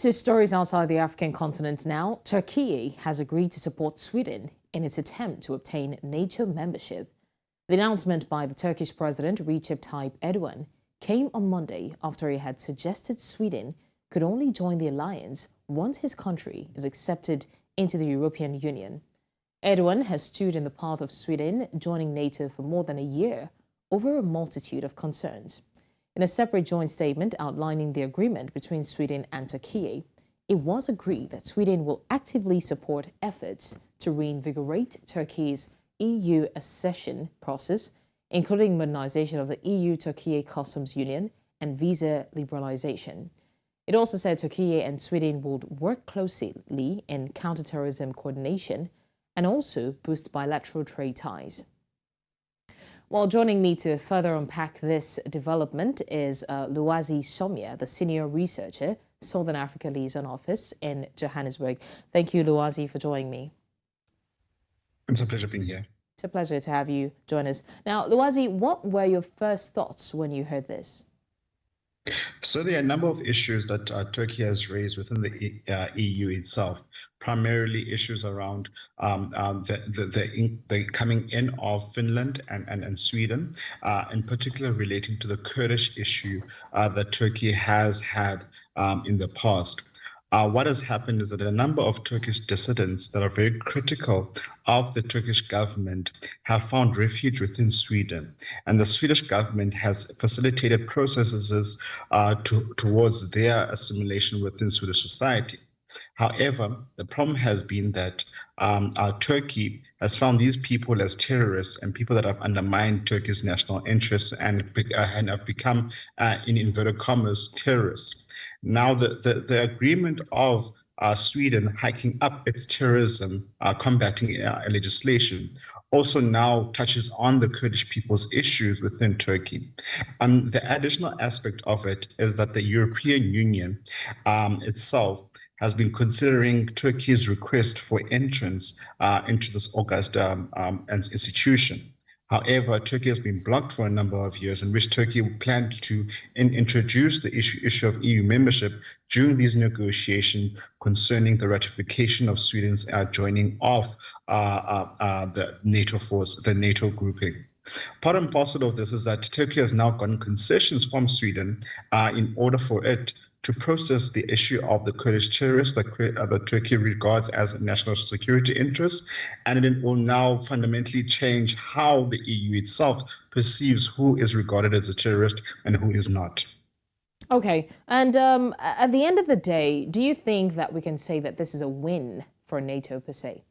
To stories outside the African continent now, Turkiye has agreed to support Sweden in its attempt to obtain NATO membership. The announcement by the Turkish President Recep Tayyip Erdogan came on Monday after he had suggested Sweden could only join the alliance once his country is accepted into the European Union. Erdogan has stood in the path of Sweden joining NATO for more than a year over a multitude of concerns. In a separate joint statement outlining the agreement between Sweden and Turkey, it was agreed that Sweden will actively support efforts to reinvigorate Turkey's EU accession process, including modernization of the EU-Turkey customs union and visa liberalization. It also said Turkey and Sweden would work closely in counterterrorism coordination and also boost bilateral trade ties. Well, joining me to further unpack this development is Luwazi Somia, the senior researcher, Southern Africa Liaison Office in Johannesburg. Thank you, Luwazi, for joining me. It's a pleasure being here. It's a pleasure to have you join us. Now, Luwazi, what were your first thoughts when you heard this? So there are a number of issues that Turkey has raised within the EU itself, primarily issues around the coming in of Finland and Sweden, in particular relating to the Kurdish issue that Turkey has had in the past. What has happened is that a number of Turkish dissidents that are very critical of the Turkish government have found refuge within Sweden. And the Swedish government has facilitated processes towards their assimilation within Swedish society. However, the problem has been that Turkey has found these people as terrorists and people that have undermined Turkey's national interests and have become, in inverted commas, terrorists. Now, the agreement of Sweden hiking up its terrorism combating legislation also now touches on the Kurdish people's issues within Turkey. The additional aspect of it is that the European Union itself has been considering Turkey's request for entrance into this august institution. However, Turkey has been blocked for a number of years, in which Turkey planned to introduce the issue of EU membership during these negotiations concerning the ratification of Sweden's joining of the NATO force, the NATO grouping. Part and parcel of this is that Turkey has now gotten concessions from Sweden in order for it to process the issue of the Kurdish terrorists that Turkey regards as national security interests, and it will now fundamentally change how the EU itself perceives who is regarded as a terrorist and who is not. Okay, and at the end of the day, do you think that we can say that this is a win for NATO per se?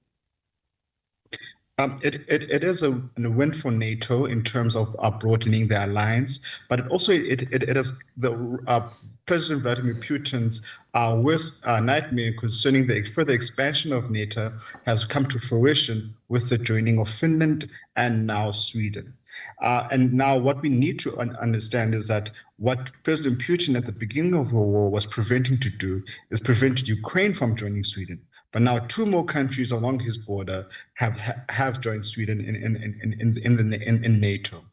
It is a win for NATO in terms of broadening the alliance, but it is the President Vladimir Putin's worst nightmare concerning the further expansion of NATO has come to fruition with the joining of Finland and now Sweden. And now what we need to understand is that what President Putin at the beginning of the war was preventing to do is prevent Ukraine from joining Sweden. But now two more countries along his border have joined Sweden in NATO,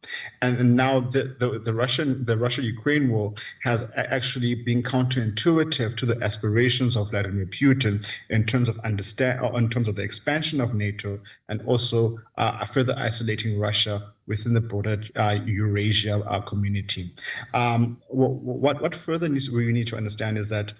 and now the Russia-Ukraine war has actually been counterintuitive to the aspirations of Vladimir Putin in terms of the expansion of NATO and also further isolating Russia within the broader Eurasia community. What further we need to understand is that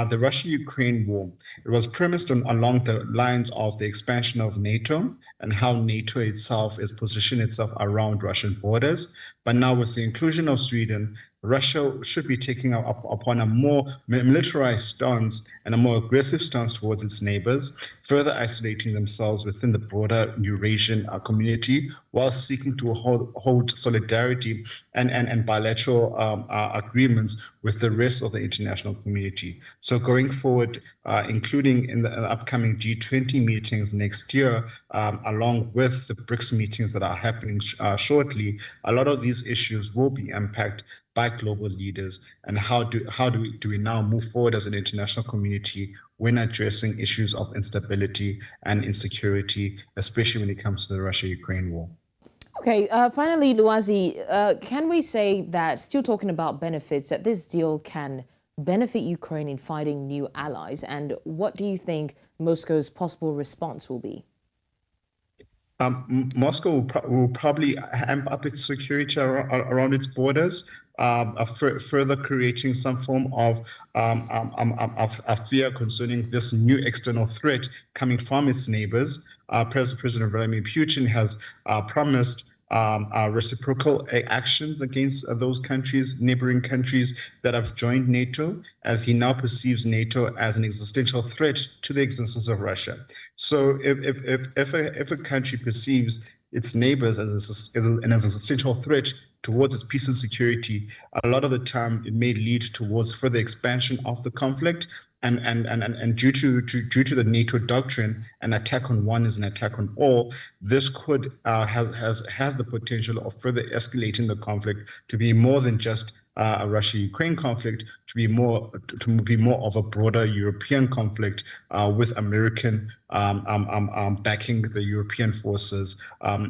the Russia-Ukraine war, it was premised along the lines of the expansion of NATO and how NATO itself is positioned itself around Russian borders. But now with the inclusion of Sweden, Russia should be taking upon a more militarized stance and a more aggressive stance towards its neighbors, further isolating themselves within the broader Eurasian community while seeking to hold solidarity and bilateral agreements with the rest of the international community. So going forward, including in the upcoming G20 meetings next year, along with the BRICS meetings that are happening shortly, a lot of these issues will be impacted by global leaders, and how do we now move forward as an international community when addressing issues of instability and insecurity, especially when it comes to the Russia-Ukraine war. Okay, finally, Luwazi, can we say that, still talking about benefits, that this deal can benefit Ukraine in finding new allies? And what do you think Moscow's possible response will be? Moscow will probably amp up its security around its borders, further creating some form of fear concerning this new external threat coming from its neighbors. President Vladimir Putin has promised reciprocal actions against those countries, neighboring countries that have joined NATO, as he now perceives NATO as an existential threat to the existence of Russia. So if a country perceives its neighbors as an existential threat towards its peace and security, a lot of the time it may lead towards further expansion of the conflict. And due to the NATO doctrine, an attack on one is an attack on all. This could has the potential of further escalating the conflict to be more than just a Russia-Ukraine conflict, to be more of a broader European conflict with American backing the European forces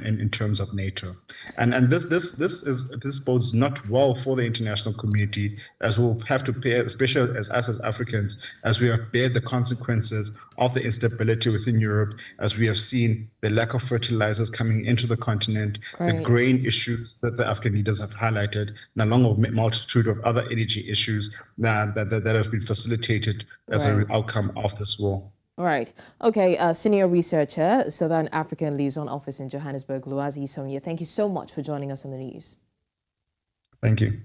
in terms of NATO, and this bodes not well for the international community, as we'll have to pay, especially as us as Africans, as we have bared the consequences of the instability within Europe, as we have seen the lack of fertilizers coming into the continent, the grain issues that the African leaders have highlighted, and along with a multitude of other energy issues that have been facilitated as an outcome of this war. Right. Okay. Senior researcher, Southern African Liaison Office in Johannesburg, Luazi Sonia, thank you so much for joining us on the news. Thank you.